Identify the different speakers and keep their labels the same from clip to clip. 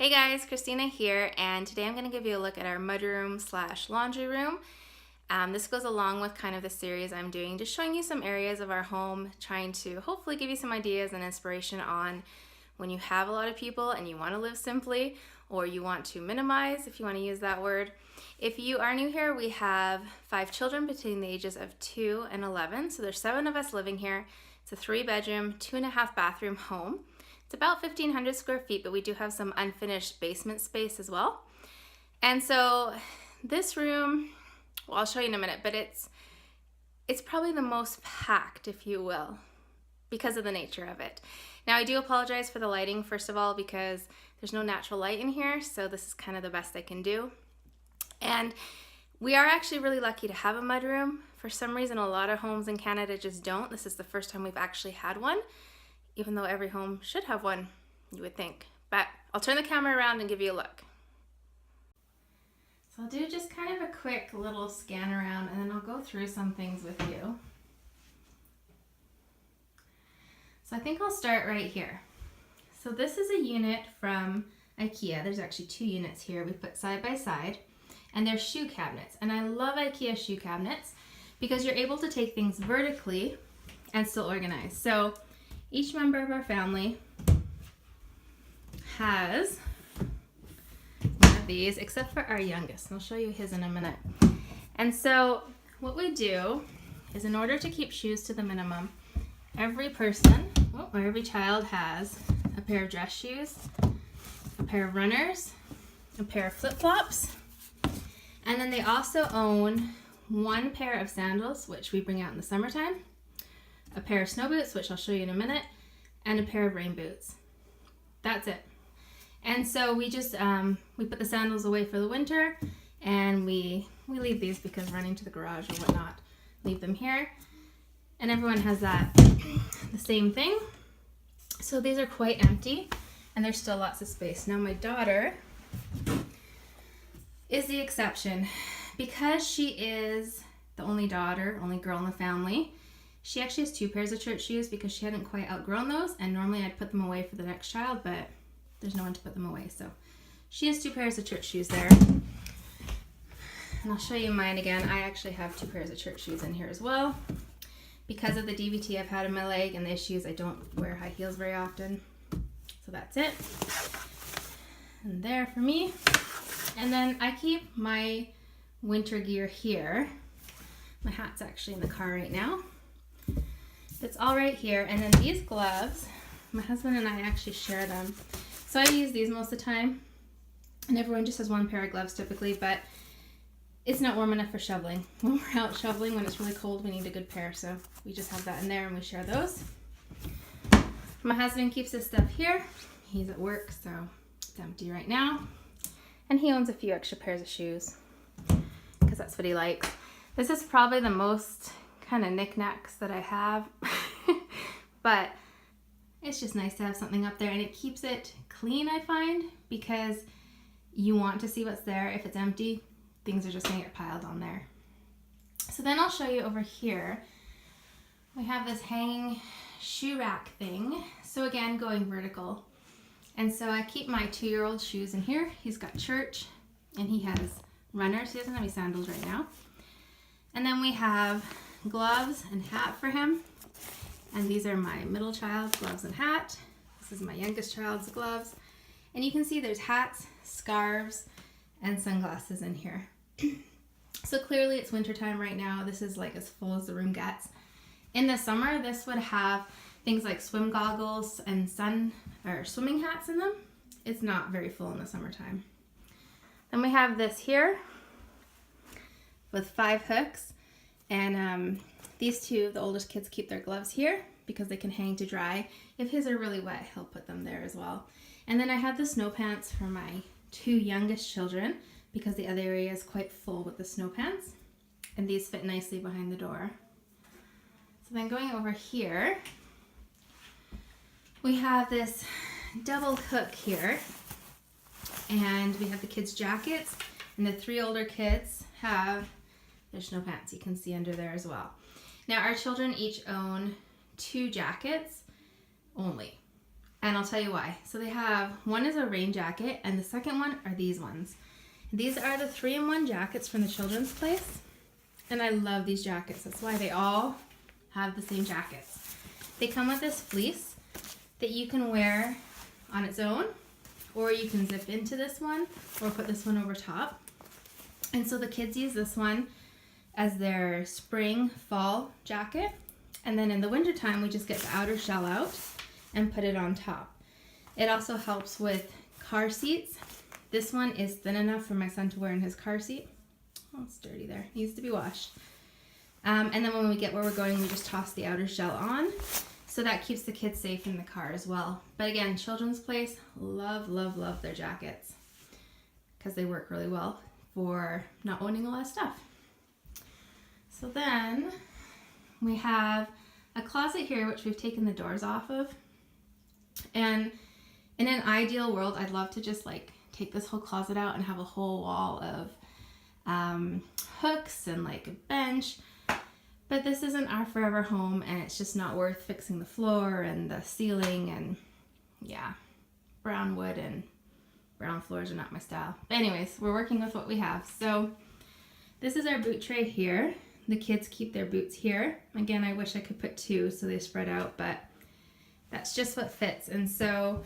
Speaker 1: Hey guys, Christina here, and today I'm going to give you a look at our mudroom slash laundry room. This goes along with kind of the series I'm doing, just showing you some areas of our home, trying to hopefully give you some ideas and inspiration on when you have a lot of people and you want to live simply, or you want to minimize, if you want to use that word. If you are new here, we have 5 children between the ages of 2 and 11, so there's 7 of us living here. It's a 3-bedroom, 2.5 bathroom home. It's about 1,500 square feet, but we do have some unfinished basement space as well. And so this room, well, I'll show you in a minute, but it's probably the most packed, if you will, because of the nature of it. Now, I do apologize for the lighting, first of all, because there's no natural light in here, so this is kind of the best I can do. And we are actually really lucky to have a mudroom. For some reason, a lot of homes in Canada just don't. This is the first time we've actually had one, even though every home should have one, you would think. But I'll turn the camera around and give you a look. So I'll do just kind of a quick little scan around, and then I'll go through some things with you. So I think I'll start right here. So this is a unit from IKEA. There's actually 2 units here we put side by side, and they're shoe cabinets. And I love IKEA shoe cabinets because you're able to take things vertically and still organize. So each member of our family has one of these, except for our youngest. And I'll show you his in a minute. And so what we do is, in order to keep shoes to the minimum, every person, or every child, has a pair of dress shoes, a pair of runners, a pair of flip-flops, and then they also own 1 pair of sandals, which we bring out in the summertime, a pair of snow boots, which I'll show you in a minute, and a pair of rain boots. That's it. And so we just, we put the sandals away for the winter, and we leave these because running to the garage or whatnot, leave them here. And everyone has that, the same thing. So these are quite empty, and there's still lots of space. Now my daughter is the exception. Because she is the only daughter, only girl in the family, she actually has 2 pairs of church shoes because she hadn't quite outgrown those, and normally I'd put them away for the next child, but there's no one to put them away. So she has 2 pairs of church shoes there. And I'll show you mine again. I actually have 2 pairs of church shoes in here as well. Because of the DVT I've had in my leg and the issues, I don't wear high heels very often. So that's it. And there for me. And then I keep my winter gear here. My hat's actually in the car right now. It's all right here. And then these gloves, my husband and I actually share them. So I use these most of the time. And everyone just has 1 pair of gloves typically, but it's not warm enough for shoveling. When we're out shoveling, when it's really cold, we need a good pair. So we just have that in there and we share those. My husband keeps his stuff here. He's at work, so it's empty right now. And he owns a few extra pairs of shoes because that's what he likes. This is probably the most kind of knickknacks that I have, but it's just nice to have something up there, and it keeps it clean, I find, because you want to see what's there. If it's empty, things are just gonna get piled on there. So then I'll show you over here. We have this hanging shoe rack thing. So again, going vertical. And so I keep my 2-year-old shoes in here. He's got church, and he has runners. He doesn't have any sandals right now. And then we have gloves and hat for him. And these are my middle child's gloves and hat. This is my youngest child's gloves. And you can see there's hats, scarves, and sunglasses in here. So clearly it's wintertime right now. This is like as full as the room gets. In the summer, this would have things like swim goggles and swimming hats in them. It's not very full in the summertime. Then we have this here with 5 hooks, and these 2, the oldest kids, keep their gloves here because they can hang to dry. If his are really wet, he'll put them there as well. And then I have the snow pants for my 2 youngest children because the other area is quite full with the snow pants, and these fit nicely behind the door. So then going over here, we have this double hook here, and we have the kids' jackets, and the 3 older kids have their snow pants. You can see under there as well. Now our children each own 2 jackets only. And I'll tell you why. So they have, one is a rain jacket, and the second one are these ones. These are the 3-in-1 jackets from the children's place. And I love these jackets. That's why they all have the same jackets. They come with this fleece that you can wear on its own, or you can zip into this one or put this one over top. And so the kids use this one as their spring fall jacket. And then in the wintertime, we just get the outer shell out and put it on top. It also helps with car seats. This one is thin enough for my son to wear in his car seat. Oh, it's dirty there. It needs to be washed. And then when we get where we're going, we just toss the outer shell on. So that keeps the kids safe in the car as well. But again, Children's Place, love, love, love their jackets because they work really well for not owning a lot of stuff. So then we have a closet here, which we've taken the doors off of. And in an ideal world, I'd love to just like take this whole closet out and have a whole wall of hooks and like a bench. But this isn't our forever home, and it's just not worth fixing the floor and the ceiling, and yeah, brown wood and brown floors are not my style. But anyways, we're working with what we have. So this is our boot tray here. The kids keep their boots here. Again, I wish I could put 2 so they spread out, but that's just what fits. And so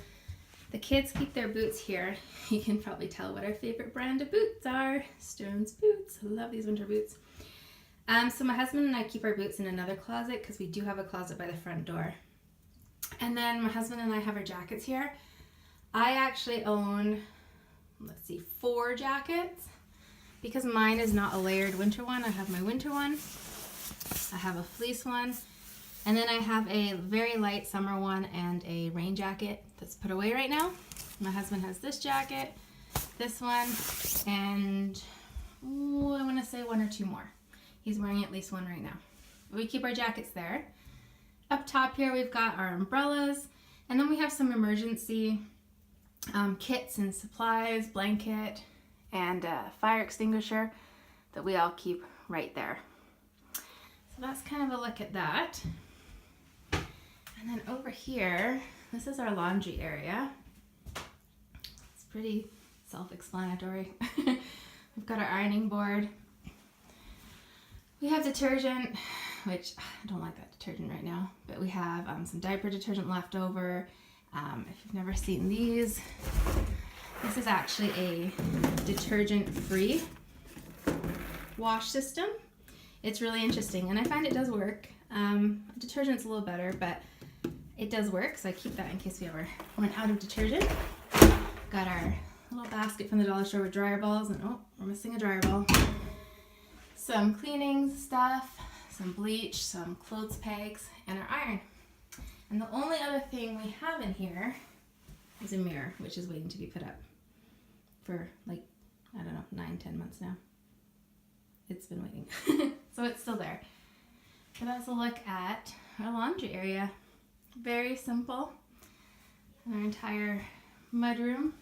Speaker 1: the kids keep their boots here. You can probably tell what our favorite brand of boots are. Stearns boots. I love these winter boots. So my husband and I keep our boots in another closet because we do have a closet by the front door. And then my husband and I have our jackets here. I actually own, 4 jackets because mine is not a layered winter one. I have my winter one, I have a fleece one, and then I have a very light summer one and a rain jacket that's put away right now. My husband has this jacket, this one, and I want to say 1 or 2 more. He's wearing at least 1 right now. We keep our jackets there. Up top here, we've got our umbrellas, and then we have some emergency kits and supplies, blanket, and a fire extinguisher that we all keep right there. So that's kind of a look at that. And then over here, this is our laundry area. It's pretty self-explanatory. We've got our ironing board. We have detergent, which I don't like that detergent right now, but we have some diaper detergent left over. If you've never seen these, this is actually a detergent-free wash system. It's really interesting, and I find it does work. Detergent's a little better, but it does work, so I keep that in case we ever run out of detergent. Got our little basket from the dollar store with dryer balls, and oh, we're missing a dryer ball. Some cleaning stuff, some bleach, some clothes pegs, and our iron. And the only other thing we have in here is a mirror, which is waiting to be put up for like, I don't know, 9-10 months now. It's been waiting. So it's still there. So that's a look at our laundry area. Very simple. Our entire mudroom.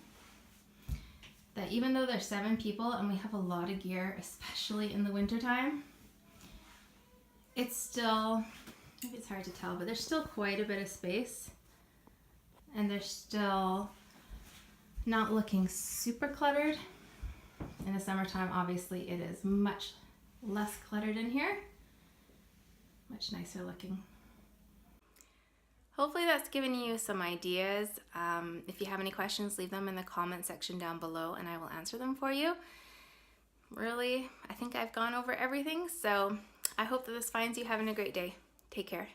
Speaker 1: That even though there's 7 people and we have a lot of gear, especially in the wintertime, it's still, maybe it's hard to tell, but there's still quite a bit of space, and they're still not looking super cluttered. In the summertime, obviously, it is much less cluttered in here. Much nicer looking. Hopefully that's given you some ideas. If you have any questions, leave them in the comment section down below and I will answer them for you. Really, I think I've gone over everything, so I hope that this finds you having a great day. Take care.